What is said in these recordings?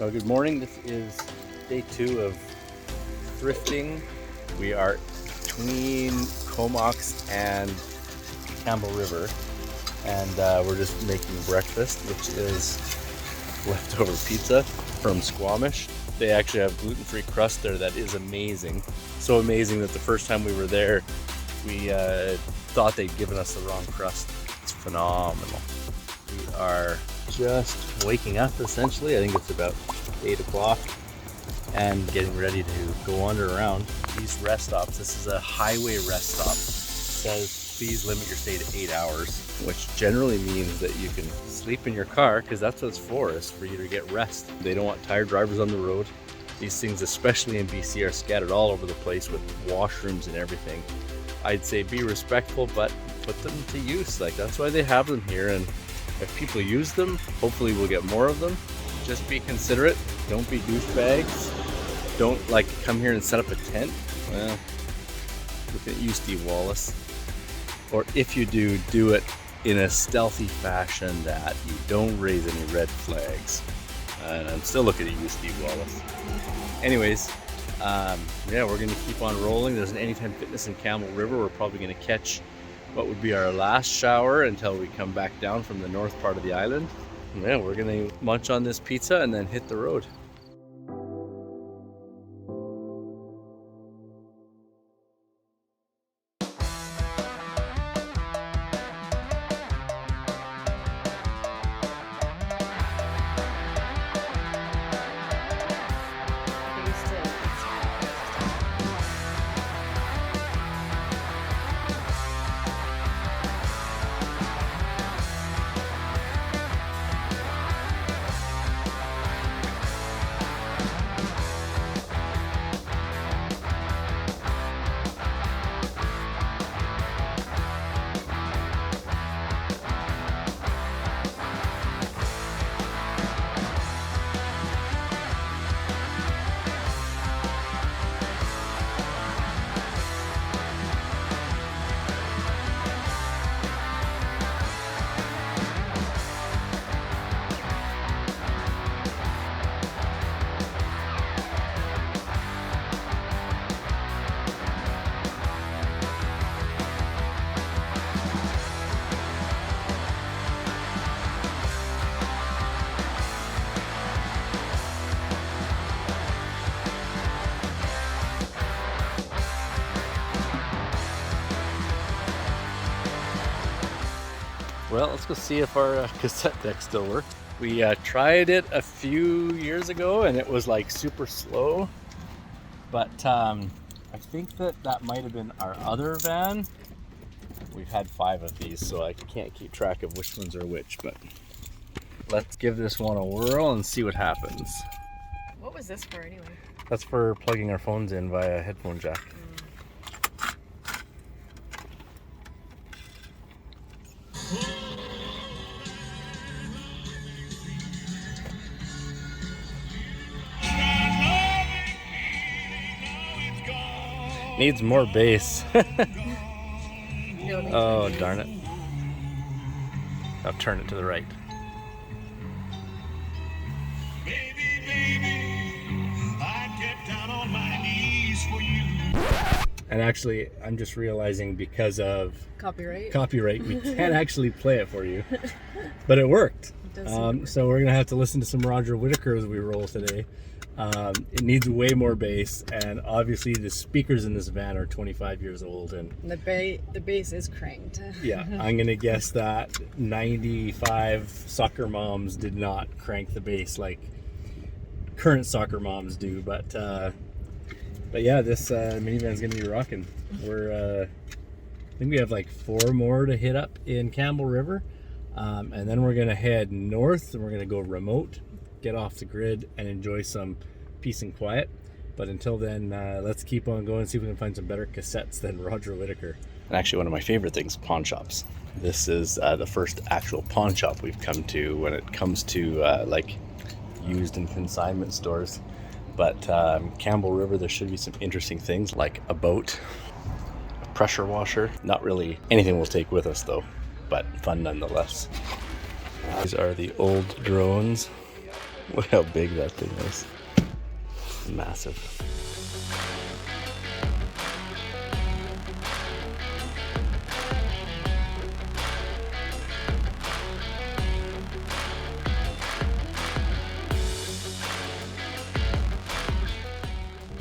Well, good morning. This is day 2 of thrifting. We are between Comox and Campbell River, and we're just making breakfast, which is leftover pizza from Squamish. They actually have gluten-free crust there that is amazing. So amazing that the first time we were there, we thought they'd given us the wrong crust. It's phenomenal. We are just waking up essentially. I think it's about 8 o'clock and getting ready to go wander around these rest stops. This is a highway rest stop. It says please limit your stay to 8 hours, which generally means that you can sleep in your car, because that's what it's for, is for you to get rest. They don't want tired drivers on the road. These things, especially in BC, are scattered all over the place with washrooms and everything. I'd say be respectful, but put them to use. Like, that's why they have them here, and if people use them, hopefully we'll get more of them. Just be considerate. Don't be douchebags. Don't like come here and set up a tent. Well, look at you, Steve Wallace. Or if you do, do it in a stealthy fashion that you don't raise any red flags. And I'm still looking at you, Steve Wallace. Anyways, yeah, we're gonna keep on rolling. There's an Anytime Fitness in Campbell River. We're probably gonna catch what would be our last shower until we come back down from the north part of the island. Yeah, we're gonna munch on this pizza and then hit the road. Well, let's go see if our cassette deck still works. We tried it a few years ago and it was like super slow, but I think that might have been our other van. We've had 5 of these, so I can't keep track of which ones are which, but let's give this one a whirl and see what happens. What was this for anyway? That's for plugging our phones in via headphone jack. Needs more bass. Oh, darn it. I'll turn it to the right. And actually, I'm just realizing because of copyright, we can't actually play it for you. But it worked. So we're going to have to listen to some Roger Whittaker as we roll today. It needs way more bass, and obviously the speakers in this van are 25 years old, and the bass is cranked. Yeah, I'm gonna guess that 95 soccer moms did not crank the bass like current soccer moms do, but yeah, this minivan's gonna be rocking. I think we have like 4 more to hit up in Campbell River, and then we're gonna head north and we're gonna go remote, get off the grid and enjoy some peace and quiet. But until then, let's keep on going and see if we can find some better cassettes than Roger Whittaker. And actually, one of my favorite things, pawn shops. This is the first actual pawn shop we've come to when it comes to like used and consignment stores. But Campbell River, there should be some interesting things like a boat, a pressure washer. Not really anything we'll take with us though, but fun nonetheless. These are the old drones. Look how big that thing is. Massive.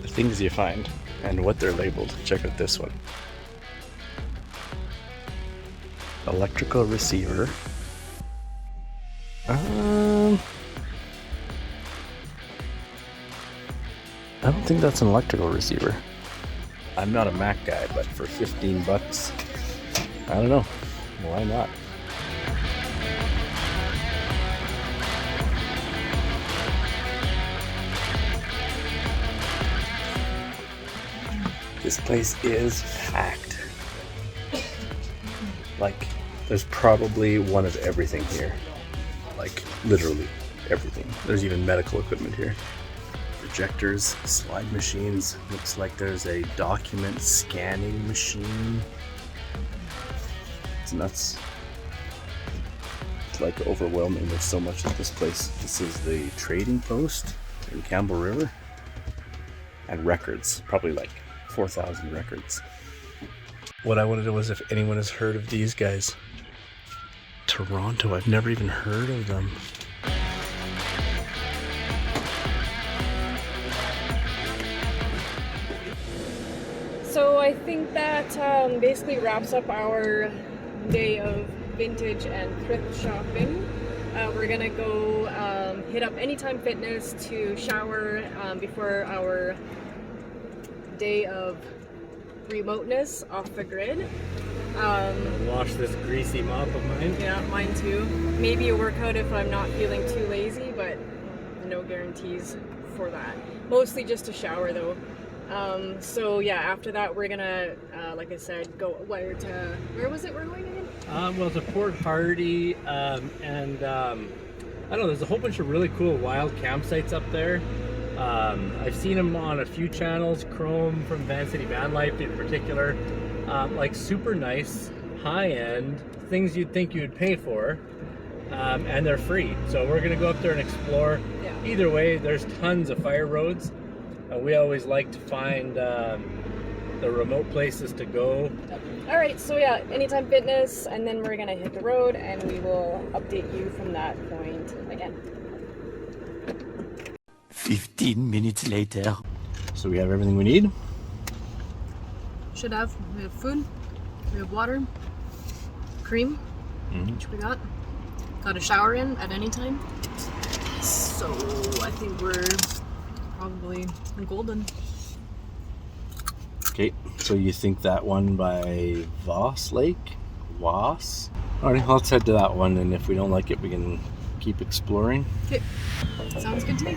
The things you find and what they're labeled. Check out this one. Electrical receiver. I don't think that's an electrical receiver. I'm not a Mac guy, but for 15 bucks, I don't know. Why not? This place is packed. Like, there's probably one of everything here. Like, literally everything. There's even medical equipment here. Projectors, slide machines. Looks like there's a document scanning machine. It's nuts. It's like overwhelming. There's so much at this place. This is the trading post in Campbell River. And records, probably like 4,000 records. What I wanted to know was if anyone has heard of these guys. Toronto, I've never even heard of them. So I think that basically wraps up our day of vintage and thrift shopping. We're gonna go hit up Anytime Fitness to shower before our day of remoteness off the grid. Wash this greasy mop of mine. Yeah, mine too. Maybe a workout if I'm not feeling too lazy, but no guarantees for that. Mostly just a shower though. So yeah, after that we're gonna, like I said, go where was it we're going again? Well, to Port Hardy, and I don't know, there's a whole bunch of really cool wild campsites up there. I've seen them on a few channels, Chrome from Van City Van Life in particular. Like super nice, high-end, things you'd think you'd pay for, and they're free. So we're gonna go up there and explore. Yeah. Either way, there's tons of fire roads. We always like to find the remote places to go. All right, so yeah, Anytime Fitness, and then we're gonna hit the road, and we will update you from that point again. 15 minutes later. So we have everything we need. Should have. We have food, we have water, cream, which we got. Got a shower in at any time. So I think we're probably golden. Okay, so you think that one by Woss Lake? Woss? Alright, let's head to that one, and if we don't like it, we can keep exploring. Okay, sounds good to me.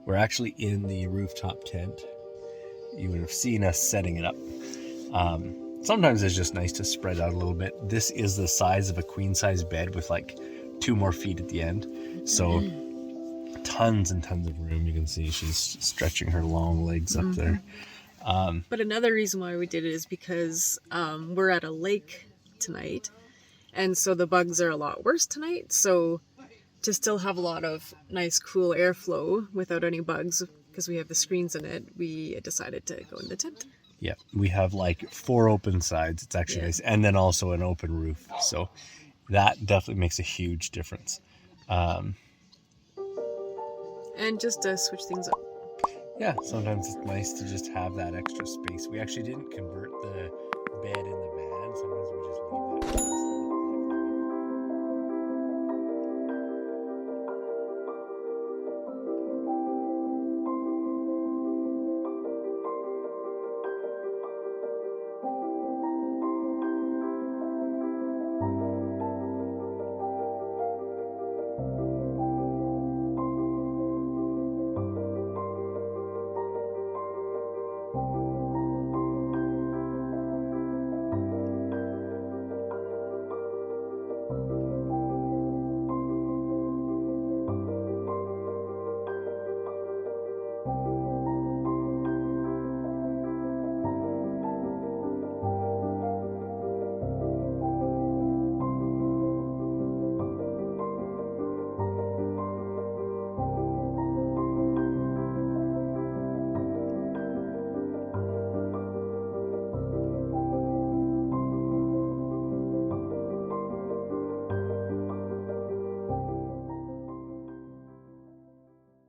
We're actually in the rooftop tent. You would have seen us setting it up. Sometimes it's just nice to spread out a little bit. This is the size of a queen size bed with like 2 more feet at the end. So tons and tons of room. You can see she's stretching her long legs up there. But another reason why we did it is because we're at a lake tonight, and so the bugs are a lot worse tonight. So to still have a lot of nice cool airflow without any bugs, because we have the screens in it, we decided to go in the tent. Yeah, we have like 4 open sides. It's actually nice. And then also an open roof. So that definitely makes a huge difference. And just to switch things up. Yeah, sometimes it's nice to just have that extra space. We actually didn't convert the bed in the van. Sometimes we just leave that.